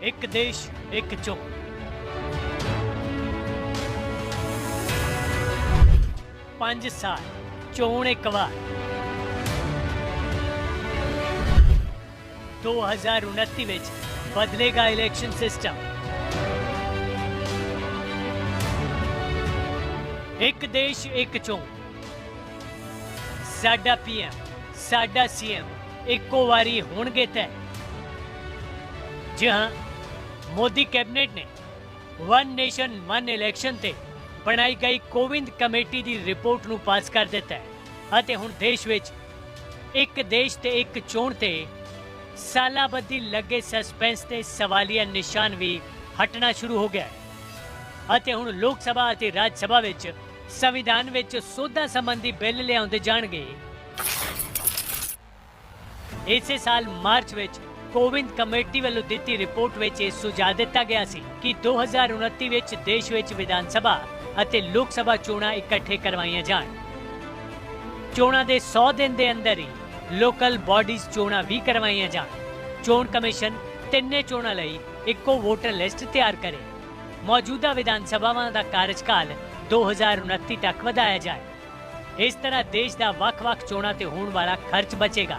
एक देश एक चोण। पंज साल चोण एक बार। 2029 विच बदलेगा इलेक्शन सिस्टम। एक देश एक चोण। साडा पीएम साडा सीएम इक्को वारी होणगे तय। जी हाँ, मोदी कैबिनेट ने वन नेशन वन इलैक्शन ते बनाई गई कोविंद कमेटी की रिपोर्ट नूं पास कर दिता है अते हुण देश विच एक देश ते एक चोण ते सालां बद्धी लगे सस्पेंस ते सवालिया निशान भी हटना शुरू हो गया है अते हुण लोक सभा अते राज सभा विच संविधान विच सोधा संबंधी बिल लिआउंदे जाणगे। इसे साल मार्च विच कोविंद कमेटी वालों दी रिपोर्ट विच यह सुझाव दिता गया सी कि 2029 विच देश विच विधान सभा अते लोक सभा चोणां इकट्ठे करवाईयां जाण। चोणां दे 100 दिन दे अंदर ही लोकल बॉडीज चोणां भी करवाईयां जाण। चोण कमीशन तिन्ने चोणां लई इक्को वोटर लिस्ट तैयार करे। मौजूदा विधान सभावां दा कार्यकाल 2029 तक वधाया जाए। इस तरह देश दा वख-वख चोणां ते होण वाला खर्च बचेगा।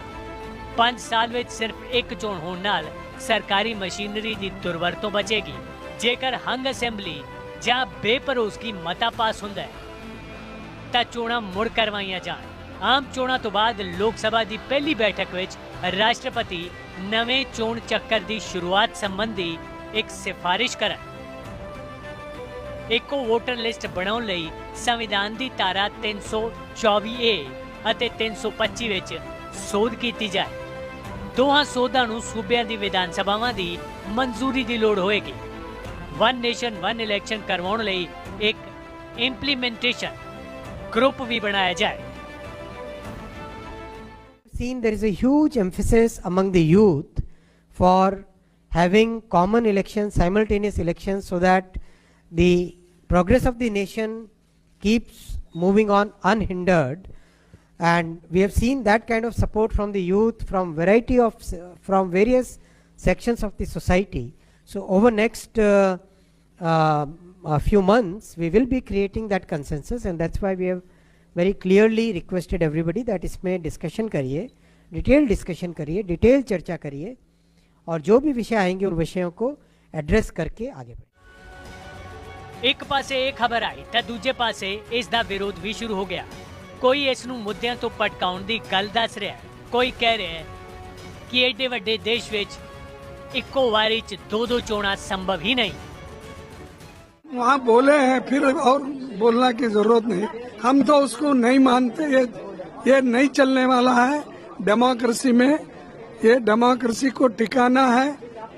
5 साल विच सिर्फ एक चोण होण नाल सरकारी मशीनरी की दुरवरतों बचेगी। जेकर हंग असैंबली जां बेभरोसगी मता पास हुंदा है तां चोणां मुड़ करवाईयां जाण। आम चोणां तो बाद लोक सभा की पहली बैठक विच राष्ट्रपति नवें चोण चक्कर की शुरुआत संबंधी एक सिफारिश करन। इक्को वोटर लिस्ट बनाउण लई संविधान की धारा 324A अते 325 विच सोध कीती जाए। दोहां सोधां नूं सूबिਆਂ दी विधान सभावां दी मंजूरी की लोड़ होएगी। वन नेशन वन इलैक्शन करवाउण लई एक इंप्लीमेंटेशन ग्रुप भी बनाया जाए। Seen there is a huge emphasis among the youth for having common elections, simultaneous elections, so that the progress of the nation keeps moving on unhindered. And we have seen that kind of support from the youth, from various sections of the society. So over next a few months we will be creating that consensus, and that's why we have very clearly requested everybody that इसमें discussion करिए, detail discussion करिए, detail चर्चा करिए और जो भी विषय आएंगे उन विषयों को एड्रेस करके आगे बढ़े। एक पासे एक खबर आई तो दूजे पासे इस दा विरोध भी शुरू हो गया। कोई इस नूं मुद्दਿਆਂ ਤੋਂ ਭਟਕਾਉਣ ਦੀ ਗੱਲ ਦੱਸ ਰਿਹਾ है, कोई कह रहा है कि एडे ਵੱਡੇ देश ਵਿੱਚ ਇੱਕੋ ਵਾਰੀ 'ਚ दो ਚੋਣਾਂ संभव ही नहीं। वहाँ बोले हैं, फिर और बोलना की जरूरत नहीं। हम तो उसको नहीं मानते। ये नहीं चलने वाला है डेमोक्रेसी में। ये डेमोक्रेसी को टिकाना है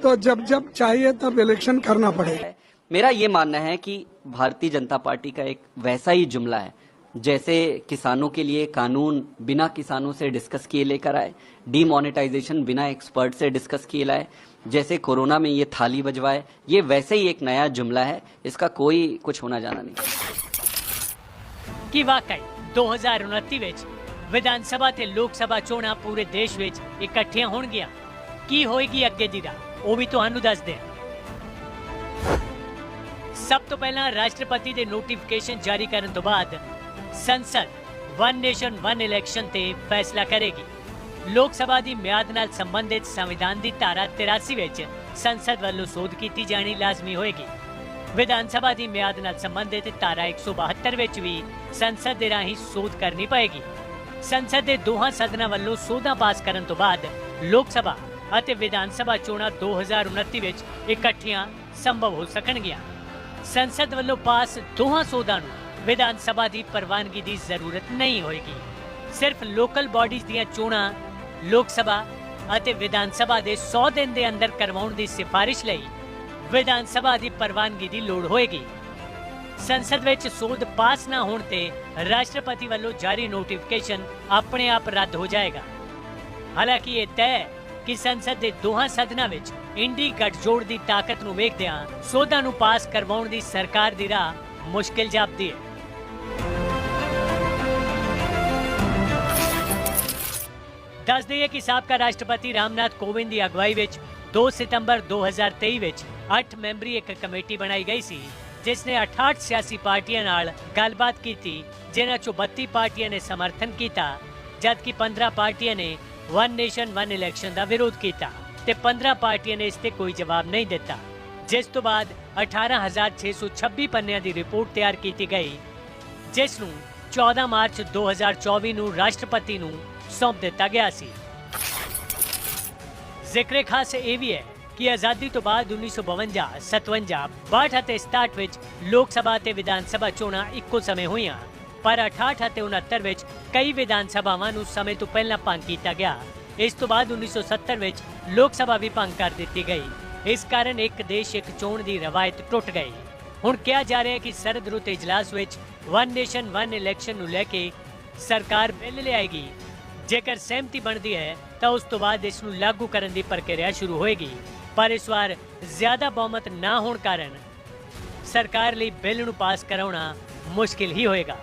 तो जब जब चाहिए तब इलेक्शन करना पड़ेगा। मेरा ये मानना है कि भारतीय जनता पार्टी का एक वैसा ही जुमला है जैसे किसानों के लिए कानून बिना किसानों से डिस्कस किए लेकर आए, डीमोनेटाइजेशन बिना एक्सपर्ट से डिस्कस किए लाए, जैसे कोरोना में ये थाली बजवाए, ये वैसे ही एक नया जुमला है। इसका कोई कुछ होना जाना नहीं कि वाकई 2029 विच विधान सभा ते लोक सभा चोणां पूरे देश विच इकट्ठियां होणगीਆਂ। की होएगी अगे दी राह ਉਹ भी ਤੁਹਾਨੂੰ ਦੱਸਦੇ ਹਾਂ। सब तो पहला राष्ट्रपति के नोटिफिकेशन जारी करने तो बाद संसद वन नेशन वन इलैक्शन ते फैसला करेगी। लोक सभा की म्याद नाल संबंधित संविधान की धारा 83 विच संसद वालों सोध की जानी लाजमी होएगी। विधान सभा की म्याद नाल संबंधित धारा 172 विच भी संसद के राही सोध करनी पएगी। संसद के दोहां सदनां वालों सोधां पास करने तो बाद लोक सभा अते विधान सभा चोणां 2029 विच इकट्ठियां संभव हो सकणगीਆਂ। संसद वालों पास दोहां सोधां नूं विधान सभा की प्रवानगी की जरूरत नहीं होएगी। सिर्फ लोकल बॉडीज दीयां चोणां लोक सभा अते विधान सभा के 100 दिन के अंदर करवाउण की सिफारिश लई विधान सभा की प्रवानगी की लोड़ होएगी। संसद विच सोध पास ना होण ते राष्ट्रपति वालों जारी नोटिफिकेशन अपने आप रद्द हो जाएगा। हालांकि ये तय है कि संसद के दोहां सदनां विच इंडी गठजोड़ की ताकत नूं वेखदिआं सोधां नूं पास करवाउण की सरकार की राह मुश्किल जापदी है। दस दईए कि साबका राष्ट्रपति रामनाथ कोविंद की अगवाई विच 2 सितंबर 2023 ਵਿੱਚ 8 ਮੈਂਬਰੀ ਇੱਕ ਕਮੇਟੀ ਬਣਾਈ ਗਈ ਸੀ ਜਿਸ ਨੇ 68 ਸਿਆਸੀ ਪਾਰਟੀਆਂ ਨਾਲ ਗੱਲਬਾਤ ਕੀਤੀ, ਜਿਨ੍ਹਾਂ ਚੋਂ 32 ਪਾਰਟੀਆਂ ਨੇ ਸਮਰਥਨ ਕੀਤਾ ਜਦਕਿ 15 ਪਾਰਟੀਆਂ ਨੇ ਵਨ ਨੇਸ਼ਨ ਵਨ ਇਲੈਕਸ਼ਨ ਦਾ ਵਿਰੋਧ ਕੀਤਾ ਤੇ 15 ਪਾਰਟੀਆਂ ਨੇ ਇਸ ਤੇ ਕੋਈ ਜਵਾਬ ਨਹੀਂ ਦਿੱਤਾ, ਜਿਸ ਤੋਂ ਬਾਅਦ 18,626 ਪੰਨਿਆਂ ਦੀ ਰਿਪੋਰਟ ਤਿਆਰ ਕੀਤੀ ਗਈ ਜਿਸ ਨੂੰ 14 ਮਾਰਚ 2024 ਨੂੰ ਰਾਸ਼ਟਰਪਤੀ ਨੂੰ ਸੌਂਪ ਦਿੱਤਾ ਗਿਆ ਸੀ। ਜ਼ਿਕਰ ਖਾਸ ਇਹ ਵੀ ਹੈ ਕਿ ਆਜ਼ਾਦੀ ਤੋਂ ਬਾਅਦ 1952, 57, 62 ਅਤੇ 67 ਵਿੱਚ ਲੋਕ ਸਭਾ ਤੇ ਵਿਧਾਨ ਸਭਾ ਚੋਣਾਂ ਇੱਕੋ ਸਮੇਂ ਹੋਈਆਂ, ਪਰ 68 ਅਤੇ 69 ਵਿੱਚ ਕਈ ਵਿਧਾਨ ਸਭਾਵਾਂ ਨੂੰ ਸਮੇਂ ਤੋਂ ਪਹਿਲਾਂ ਭੰਗ ਕੀਤਾ ਗਿਆ। ਇਸ ਤੋਂ ਬਾਅਦ 1970 ਵਿੱਚ ਲੋਕ ਸਭਾ ਵੀ ਭੰਗ ਕਰ ਦਿੱਤੀ ਗਈ। ਇਸ ਕਾਰਨ ਇੱਕ ਦੇਸ਼ ਇੱਕ ਚੋਣ ਦੀ ਰਵਾਇਤ ਟੁੱਟ ਗਈ। ਹੁਣ ਕਿਹਾ ਜਾ ਰਿਹਾ ਹੈ ਕਿ ਸਰਦ ਰੁੱਤ ਇਜਲਾਸ ਵਿੱਚ ਵਨ ਨੇਸ਼ਨ ਵਨ ਇਲੈਕਸ਼ਨ ਨੂੰ ਲੈ ਕੇ ਸਰਕਾਰ ਬਿੱਲ ਲਿਆਏਗੀ। ਜੇਕਰ ਸਹਿਮਤੀ ਬਣਦੀ ਹੈ ਤਾਂ ਉਸ ਤੋਂ ਬਾਅਦ ਇਸ ਨੂੰ ਲਾਗੂ ਕਰਨ ਦੀ ਪ੍ਰਕਿਰਿਆ ਸ਼ੁਰੂ ਹੋਏਗੀ, ਪਰ ਇਸ ਵਾਰ ਜ਼ਿਆਦਾ ਬਹੁਮਤ ਨਾ ਹੋਣ ਕਾਰਨ ਸਰਕਾਰ ਲਈ ਬਿੱਲ ਨੂੰ ਪਾਸ ਕਰਾਉਣਾ ਮੁਸ਼ਕਿਲ ਹੀ ਹੋਏਗਾ।